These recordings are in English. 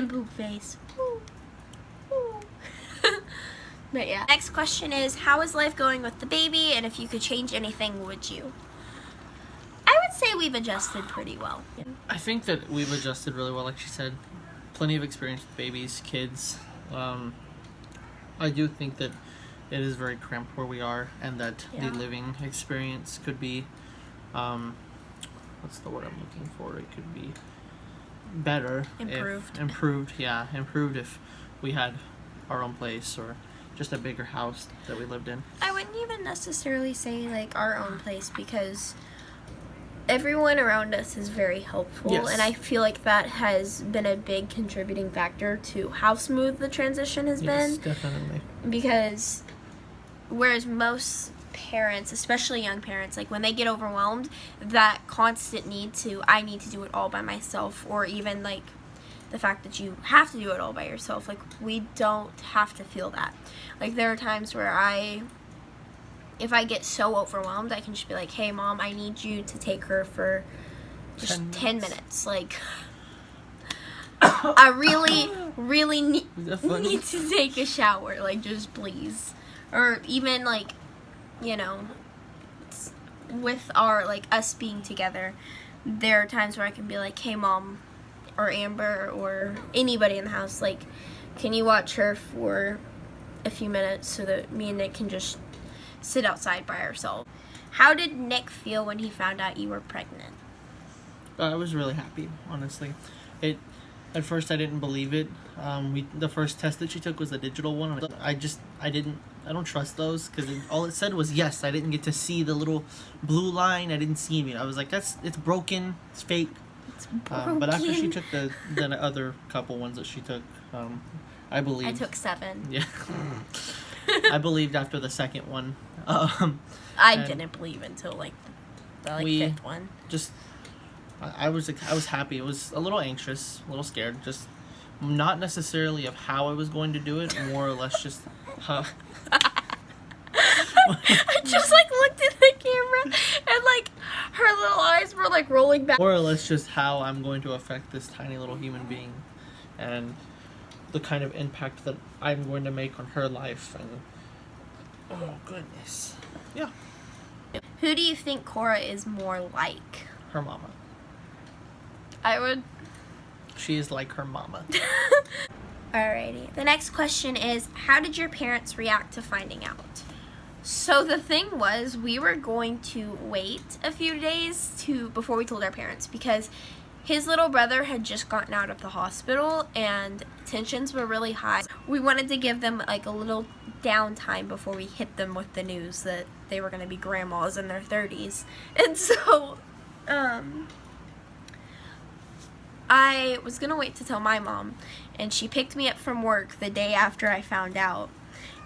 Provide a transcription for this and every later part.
Pumpkin poop face. Ooh. Ooh. But yeah. Next question is, how is life going with the baby? And if you could change anything, would you? I would say we've adjusted pretty well. I think that we've adjusted really well, like she said. Plenty of experience with babies, kids. I do think that it is very cramped where we are, and that the living experience could be, what's the word I'm looking for? It could be better. Improved if we had our own place or just a bigger house that we lived in. I wouldn't even necessarily say like our own place, because everyone around us is very helpful, and I feel like that has been a big contributing factor to how smooth the transition has been. Yes, definitely. Because whereas most parents, especially young parents, like when they get overwhelmed, that constant I need to do it all by myself, or even like the fact that you have to do it all by yourself, like we don't have to feel that. Like there are times where if I get so overwhelmed, I can just be like, hey mom, I need you to take her for just 10 minutes. Like I really need to take a shower, like just please. Or even like, you know, with our like us being together, there are times where I can be like, hey mom or Amber or anybody in the house, like can you watch her for a few minutes so that me and Nick can just sit outside by ourselves. How did Nick feel when he found out you were pregnant? I was really happy, honestly. At first I didn't believe it. The first test that she took was the digital one. I don't trust those, because all it said was yes. I didn't get to see the little blue line. I didn't see it. I was like, it's broken, it's fake. It's broken. But after she took the other couple ones that she took, I believed. I took 7. Yeah. I believed after the second one. I didn't believe until like the 5th one. I was happy. It was a little anxious, a little scared. Just not necessarily of how I was going to do it, more or less just how. I just like looked at the camera and like her little eyes were like rolling back. More or less just how I'm going to affect this tiny little human being, and the kind of impact that I'm going to make on her life. And oh goodness, yeah. Who do you think Cora is more like? Her mama. I would. She is like her mama. Alrighty. The next question is, how did your parents react to finding out? So the thing was, we were going to wait a few days before we told our parents, because his little brother had just gotten out of the hospital and tensions were really high. We wanted to give them like a little downtime before we hit them with the news that they were going to be grandmas in their 30s. And so I was going to wait to tell my mom, and she picked me up from work the day after I found out.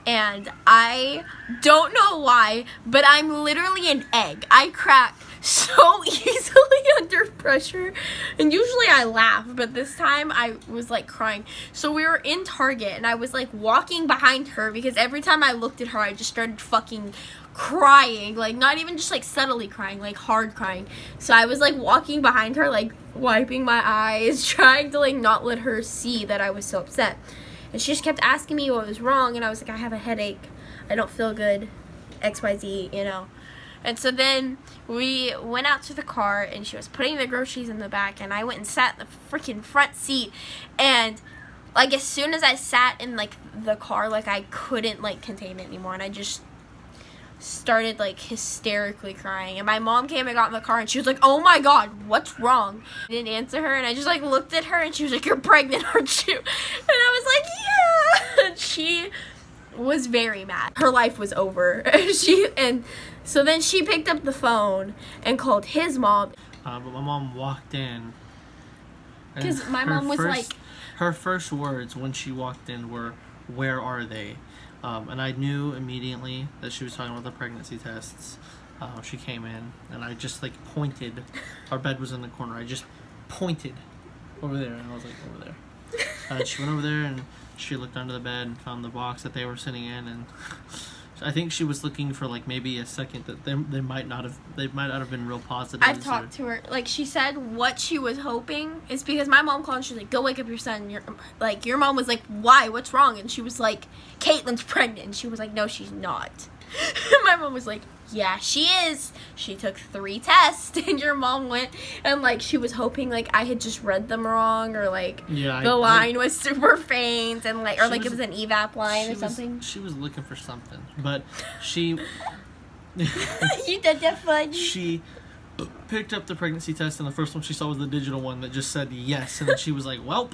And I don't know why, but I'm literally an egg. I crack so easily under pressure. And usually I laugh, but this time I was like crying. So we were in Target, and I was like walking behind her, because every time I looked at her, I just started fucking crying. Like not even just like subtly crying, like hard crying. So I was like walking behind her, like wiping my eyes, trying to like not let her see that I was so upset. And she just kept asking me what was wrong, and I was like, I have a headache, I don't feel good, XYZ, you know. And so then we went out to the car, and she was putting the groceries in the back, and I went and sat in the freaking front seat. And like as soon as I sat in like the car, like I couldn't like contain it anymore, and I just started like hysterically crying. And my mom came and got in the car, and she was like, oh my god, what's wrong? I didn't answer her, and I just like looked at her, and she was like, you're pregnant, aren't you? And I was like, yeah. And she was very mad. Her life was over. And so then she picked up the phone and called his mom. But my mom walked in, because my mom was like, her first words when she walked in were, where are they? And I knew immediately that she was talking about the pregnancy tests. She came in, and I just like pointed. Our bed was in the corner. I just pointed over there, and I was like, over there. She went over there, and she looked under the bed and found the box that they were sitting in, and I think she was looking for like maybe a second that they might not have been real positive. I've talked to her. Like, she said what she was hoping is because my mom called and she's like, go wake up your son. Your mom was like, why? What's wrong? And she was like, Kaitlyn's pregnant. And she was like, no, she's not. My mom was like, yeah, she is. She took 3 tests, and your mom went, and, like, she was hoping, like, I had just read them wrong, or, like, the line was super faint, and, like, or, like, it was an evap line or something. She was looking for something, but she... You did that fun. She picked up the pregnancy test, and the first one she saw was the digital one that just said yes, and then she was like, welp.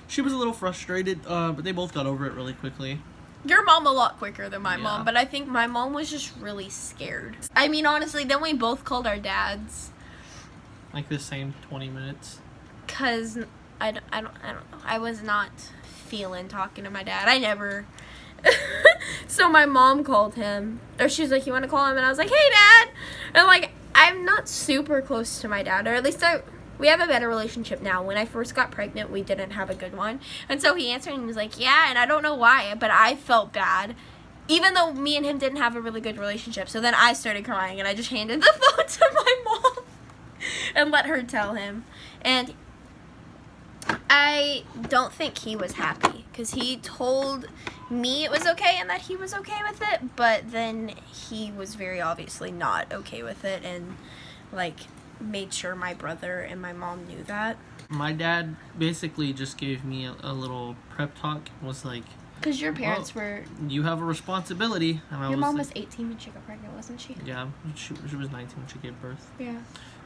She was a little frustrated, but they both got over it really quickly. Your mom a lot quicker than my mom, but I think my mom was just really scared. I mean, honestly, then we both called our dads. Like the same 20 minutes? Because I don't know. I was not feeling talking to my dad. I never. So my mom called him. Or she was like, you want to call him? And I was like, hey, Dad. And, like, I'm not super close to my dad. Or at least we have a better relationship now. When I first got pregnant, we didn't have a good one. And so he answered and he was like, yeah, and I don't know why, but I felt bad. Even though me and him didn't have a really good relationship. So then I started crying and I just handed the phone to my mom and let her tell him. And I don't think he was happy because he told me it was okay and that he was okay with it. But then he was very obviously not okay with it and, like, made sure my brother and my mom knew that. My dad basically just gave me a little prep talk. Was like, because your parents were... You have a responsibility. And your mom was 18 when she got pregnant, wasn't she? Yeah, she was 19 when she gave birth. Yeah.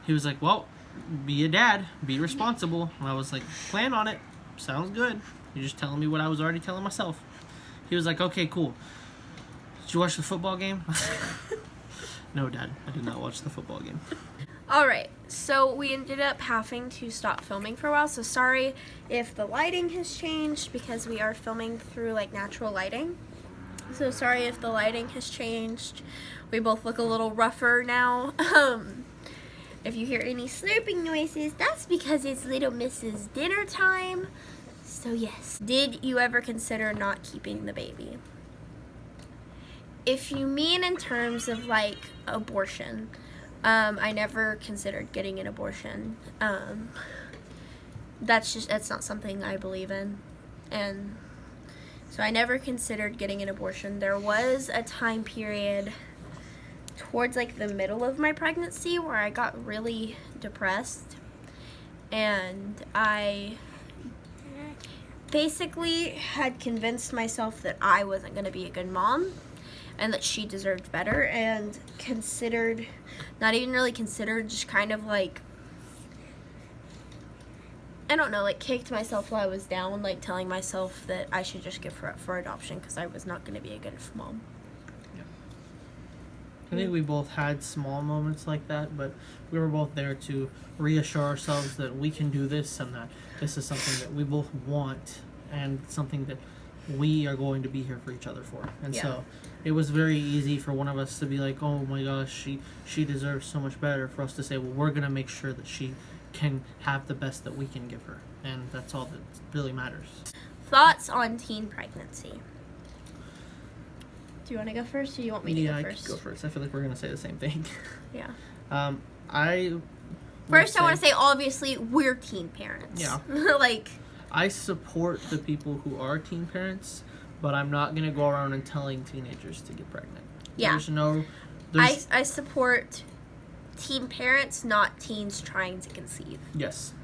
He was like, well, be a dad. Be responsible. And I was like, plan on it. Sounds good. You're just telling me what I was already telling myself. He was like, okay, cool. Did you watch the football game? No, Dad. I did not watch the football game. Alright, so we ended up having to stop filming for a while, so sorry if the lighting has changed because we are filming through, like, natural lighting. So sorry if the lighting has changed. We both look a little rougher now. If you hear any slurping noises, that's because it's little Mrs. dinner time. So yes. Did you ever consider not keeping the baby? If you mean in terms of, like, abortion, I never considered getting an abortion. That's not something I believe in. And so I never considered getting an abortion. There was a time period towards, like, the middle of my pregnancy where I got really depressed. And I basically had convinced myself that I wasn't going to be a good mom and that she deserved better, and considered, not even really considered, just kind of like, I don't know, like, kicked myself while I was down, like, telling myself that I should just give her up for adoption because I was not going to be a good mom. Yeah. I think we both had small moments like that, but we were both there to reassure ourselves that we can do this and that this is something that we both want and something that we are going to be here for each other for. And so it was very easy for one of us to be like, oh my gosh, she deserves so much better, for us to say, well, we're going to make sure that she can have the best that we can give her. And that's all that really matters. Thoughts on teen pregnancy? Do you want to go first, or do you want me to go first? Yeah, I could go first. I feel like we're going to say the same thing. Yeah. I want to say, obviously, we're teen parents. Yeah. Like... I support the people who are teen parents, but I'm not going to go around and telling teenagers to get pregnant. Yeah. I support teen parents, not teens trying to conceive. Yes.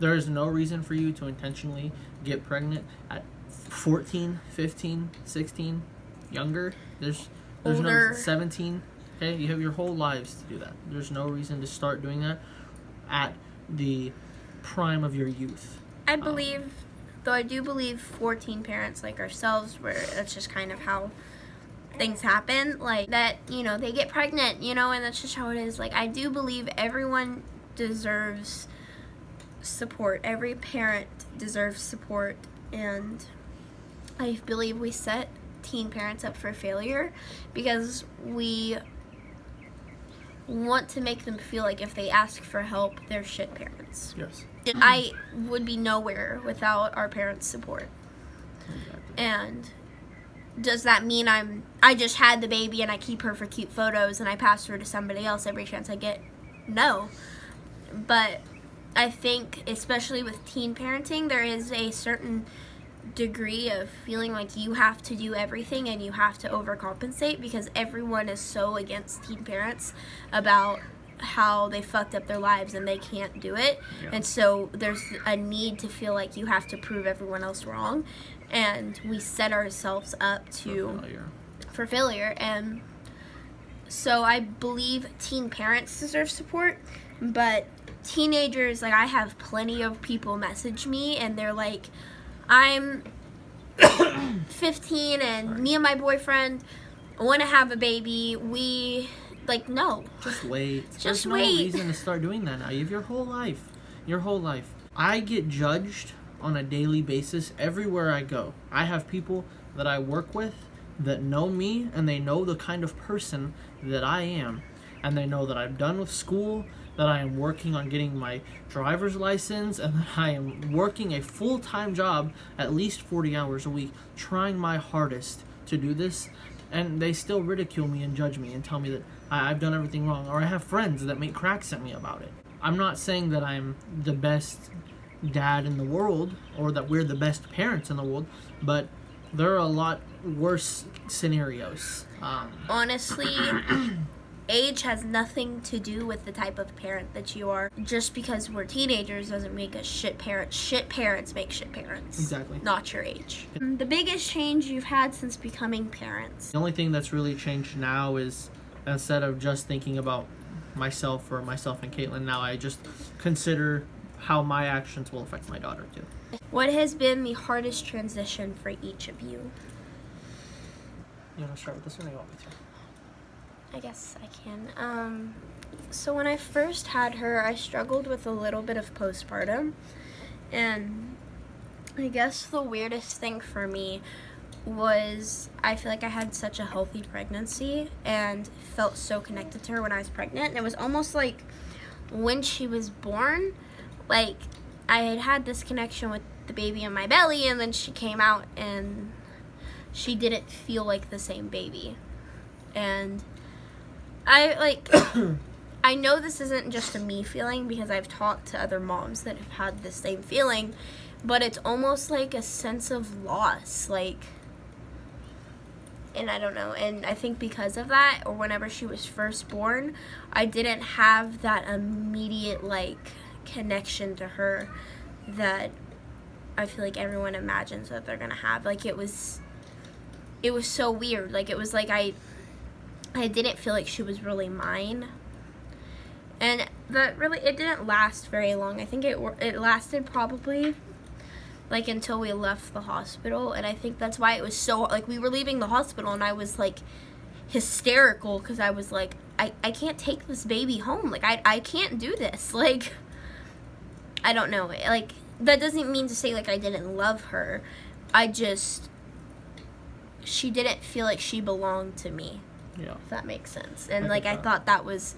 There is no reason for you to intentionally get pregnant at 14, 15, 16, younger. There's older. No 17. Okay, you have your whole lives to do that. There's no reason to start doing that at the prime of your youth. I believe, though I do believe 14 parents like ourselves, where that's just kind of how things happen, like that, you know, they get pregnant, you know, and that's just how it is. Like, I do believe everyone deserves support. Every parent deserves support, and I believe we set teen parents up for failure because we want to make them feel like if they ask for help, they're shit parents. Yes. I would be nowhere without our parents' support. Exactly. And does that mean I just had the baby and I keep her for cute photos and I pass her to somebody else every chance I get? No. But I think, especially with teen parenting, there is a certain degree of feeling like you have to do everything and you have to overcompensate, because everyone is so against teen parents about how they fucked up their lives and they can't do it. Yeah. And so there's a need to feel like you have to prove everyone else wrong, and we set ourselves up for failure. And so I believe teen parents deserve support, but teenagers, like, I have plenty of people message me and they're like, I'm 15 and me and my boyfriend want to have a baby. We, like, no. Just wait. There's no reason to start doing that now. You have your whole life. I get judged on a daily basis everywhere I go. I have people that I work with that know me, and they know the kind of person that I am. And they know that I'm done with school, that I am working on getting my driver's license, and that I am working a full-time job at least 40 hours a week, trying my hardest to do this. And they still ridicule me and judge me and tell me that I've done everything wrong. Or I have friends that make cracks at me about it. I'm not saying that I'm the best dad in the world or that we're the best parents in the world, but there are a lot worse scenarios. Honestly, age has nothing to do with the type of parent that you are. Just because we're teenagers doesn't make us shit parents. Shit parents make shit parents. Exactly. Not your age. The biggest change you've had since becoming parents? The only thing that's really changed now is, instead of just thinking about myself and Kaitlyn, now I just consider how my actions will affect my daughter too. What has been the hardest transition for each of you? You want to start with this one or you want me to? I guess I can. So when I first had her, I struggled with a little bit of postpartum. And I guess the weirdest thing for me was I feel like I had such a healthy pregnancy and felt so connected to her when I was pregnant. And it was almost like when she was born, like I had this connection with the baby in my belly, and then she came out and she didn't feel like the same baby. And I know this isn't just a me feeling, because I've talked to other moms that have had the same feeling, but it's almost like a sense of loss, like, and I don't know, and I think because of that, or whenever she was first born, I didn't have that immediate, like, connection to her that I feel like everyone imagines that they're gonna have. Like, it was so weird. Like, it was like I didn't feel like she was really mine. And that really, it didn't last very long. I think it lasted probably like until we left the hospital. And I think that's why it was so, like, we were leaving the hospital and I was like hysterical, because I was like, I can't take this baby home. Like, I can't do this. Like, I don't know. Like, that doesn't mean to say like I didn't love her. She didn't feel like she belonged to me. Yeah. If that makes sense. And I thought that was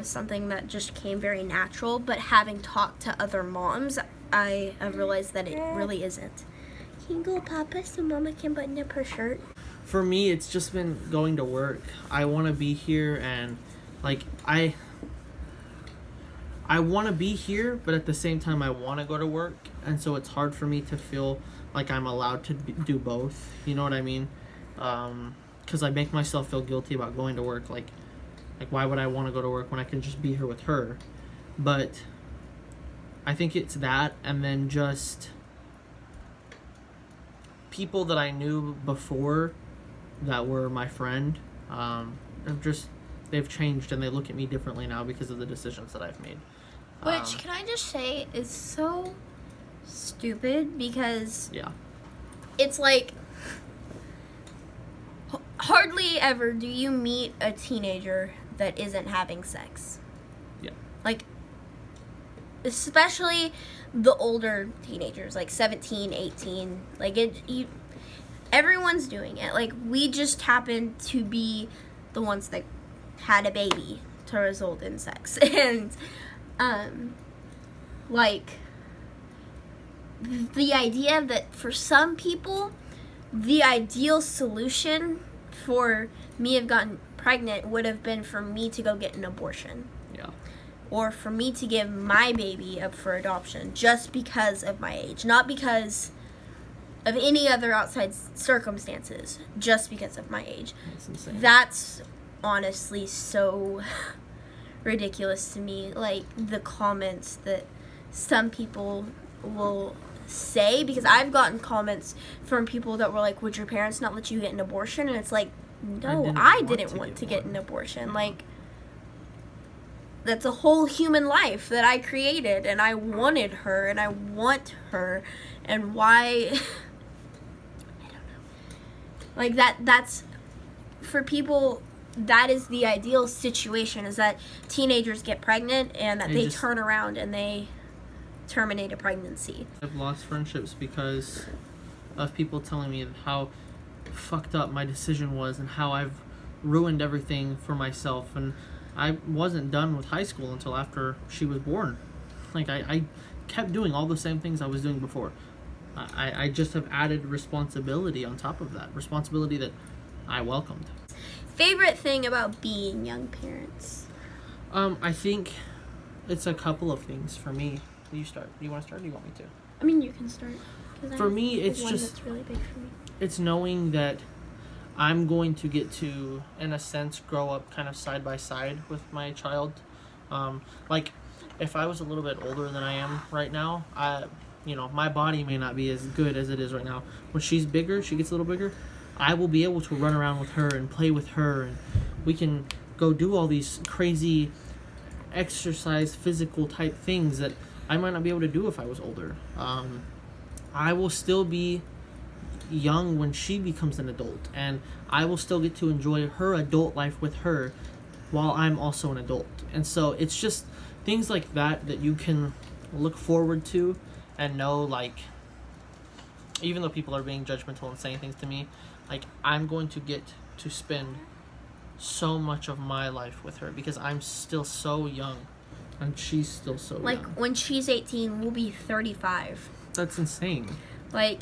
something that just came very natural, but having talked to other moms, I realized that it really isn't. Can you go, Papa, so Mama can button up her shirt? For me, it's just been going to work. I want to be here, and like I want to be here, but at the same time I want to go to work, and so it's hard for me to feel like I'm allowed to do both. You know what I mean? Because I make myself feel guilty about going to work. Like why would I want to go to work when I can just be here with her? But I think it's that, and then just people that I knew before that were my friend, they've changed, and they look at me differently now because of the decisions that I've made. Which, can I just say, is so stupid, because it's like, hardly ever do you meet a teenager that isn't having sex. Yeah. Like, especially the older teenagers, like 17, 18, like everyone's doing it. Like, we just happen to be the ones that had a baby to result in sex. And like, the idea that for some people the ideal solution for me have gotten pregnant would have been for me to go get an abortion. Yeah. Or for me to give my baby up for adoption just because of my age. Not because of any other outside circumstances. Just because of my age. That's insane. That's honestly so ridiculous to me. Like, the comments that some people will say. Because I've gotten comments from people that were like, would your parents not let you get an abortion? And it's like, no, I didn't want to get an abortion. Like, that's a whole human life that I created, and I wanted her, and I want her, and why, I don't know. Like, that's, for people, that is the ideal situation, is that teenagers get pregnant, and that they turn around and they terminate a pregnancy. I've lost friendships because of people telling me how fucked up my decision was and how I've ruined everything for myself, and I wasn't done with high school until after she was born. Like, I kept doing all the same things I was doing before. I just have added responsibility on top of that. Responsibility that I welcomed. Favorite thing about being young parents? I think it's a couple of things for me. You start. Do you want to start or do you want me to? I mean, you can start. For me, it's one just... that's really big for me. It's knowing that I'm going to get to, in a sense, grow up kind of side by side with my child. Like, if I was a little bit older than I am right now, my body may not be as good as it is right now. When she's bigger, she gets a little bigger, I will be able to run around with her and play with her, and we can go do all these crazy exercise, physical type things that I might not be able to do if I was older. I will still be young when she becomes an adult, and I will still get to enjoy her adult life with her while I'm also an adult. And so it's just things like that you can look forward to and know, like, even though people are being judgmental and saying things to me, like, I'm going to get to spend so much of my life with her because I'm still so young and she's still so young. Like, when she's 18, we'll be 35. That's insane. Like,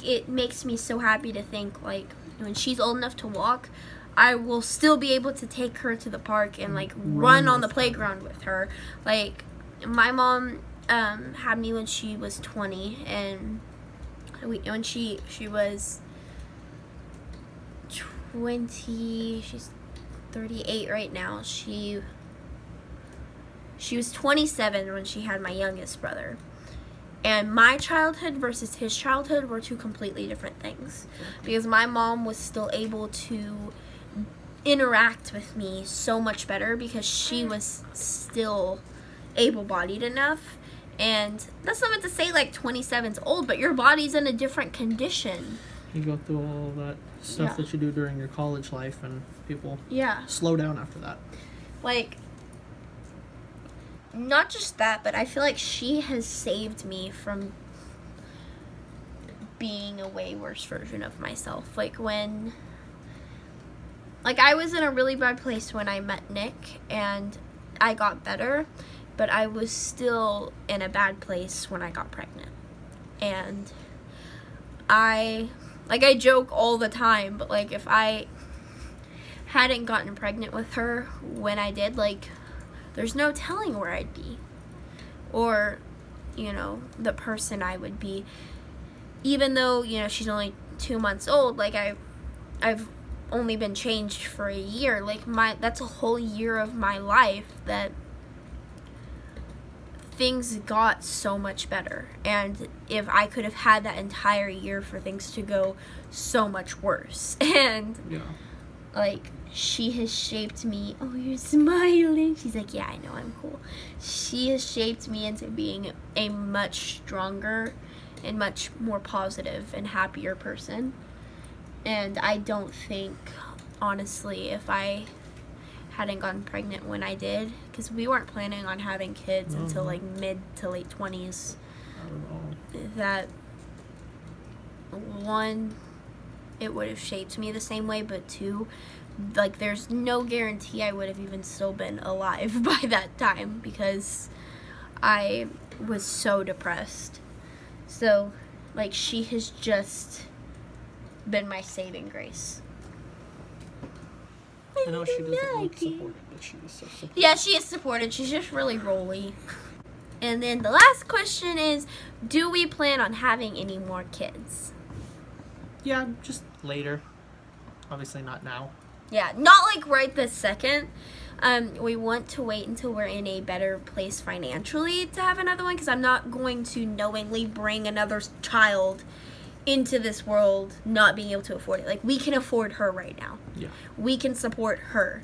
it makes me so happy to think, like, when she's old enough to walk, I will still be able to take her to the park and, like, run on the playground with her. Like, my mom had me when she was 20, and when she was 20, she's 38 right now. She was 27 when she had my youngest brother. And my childhood versus his childhood were two completely different things. Because my mom was still able to interact with me so much better because she was still able-bodied enough. And that's not meant to say, like, 27's old, but your body's in a different condition. You go through all that stuff that you do during your college life, and people slow down after that. Like, not just that, but I feel like she has saved me from being a way worse version of myself. Like, I was in a really bad place when I met Nick, and I got better, but I was still in a bad place when I got pregnant. And I joke all the time, but, like, if I hadn't gotten pregnant with her when I did, like, there's no telling where I'd be, or, the person I would be. Even though, she's only 2 months old, like, I've only been changed for a year. Like, that's a whole year of my life that things got so much better. And if I could have had that entire year for things to go so much worse. And, like, she has shaped me. Oh, you're smiling. She's like, yeah, I know, I'm cool. She has shaped me into being a much stronger and much more positive and happier person. And I don't think, honestly, if I hadn't gotten pregnant when I did, because we weren't planning on having kids until, like, mid to late 20s, that, one, it would have shaped me the same way, but two, like, there's no guarantee I would have even still been alive by that time, because I was so depressed. So, like, she has just been my saving grace. I know she doesn't look supported, but she is so supported. Yeah, she is supported. She's just really rolly. And then the last question is, do we plan on having any more kids? Yeah, just later. Obviously not now. Yeah, not like right this second. We want to wait until we're in a better place financially to have another one, because I'm not going to knowingly bring another child into this world not being able to afford it. Like, we can afford her right now. Yeah. We can support her.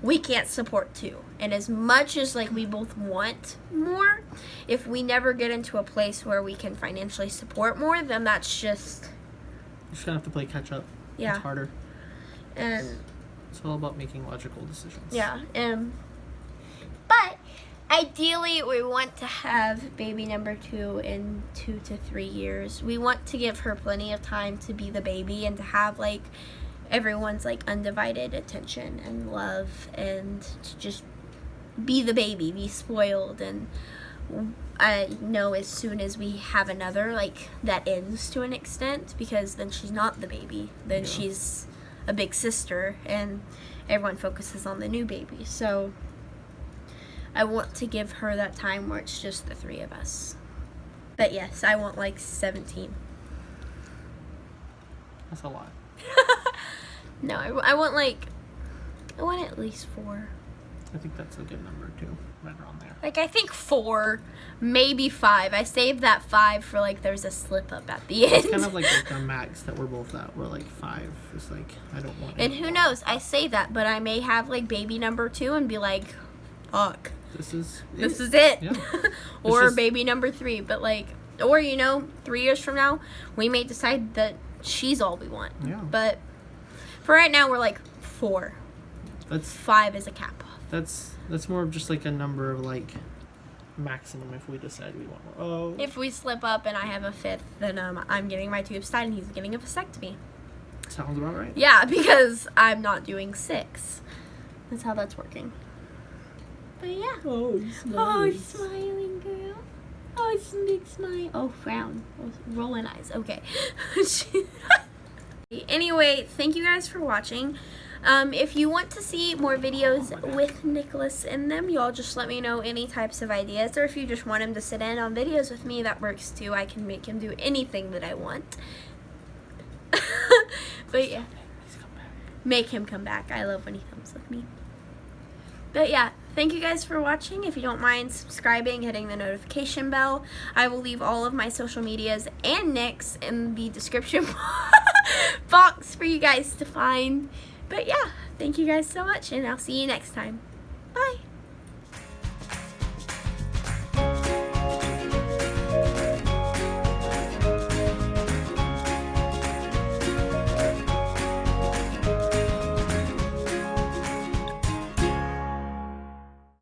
We can't support two. And as much as like we both want more, if we never get into a place where we can financially support more, then that's just... You're just gonna have to play catch up. Yeah. It's harder. And it's all about making logical decisions. yeah. But ideally, we want to have baby number 2 in 2 to 3 years. We want to give her plenty of time to be the baby and to have like everyone's like undivided attention and love, and to just be the baby, be spoiled. And I know as soon as we have another, like, that ends to an extent, because then she's not the baby, then she's a big sister, and everyone focuses on the new baby. So I want to give her that time where it's just the 3 of us. But yes, I want like 17. That's a lot. No, I want at least 4. I think that's a good number too, right around there. Like, I think 4, maybe 5. I saved that 5 for like there's a slip up at the end. It's kind of like the max that we're both at. We're like 5. It's like, I don't want. And who knows? I say that, but I may have like baby number 2 and be like, fuck, This is it. Yeah. Or It's just- baby number 3, but like, or 3 years from now, we may decide that she's all we want. Yeah. But for right now, we're like 4. That's 5 is a cap off. that's more of just like a number of like maximum if we decide we want more. Oh. If we slip up and I have a 5th, then I'm getting my tubes tied and he's getting a vasectomy. Sounds about right. Yeah, because I'm not doing 6. That's how that's working. But yeah. Oh, Oh, smiling girl. Oh, it's a big smile. Oh, frown. Oh, rolling eyes. Okay. Anyway, thank you guys for watching. If you want to see more videos with Nicholas in them, y'all just let me know any types of ideas. Or if you just want him to sit in on videos with me, that works too. I can make him do anything that I want. But yeah, make him come back. I love when he comes with me. But yeah, thank you guys for watching. If you don't mind subscribing, hitting the notification bell. I will leave all of my social medias and Nick's in the description box for you guys to find. But yeah, thank you guys so much, and I'll see you next time.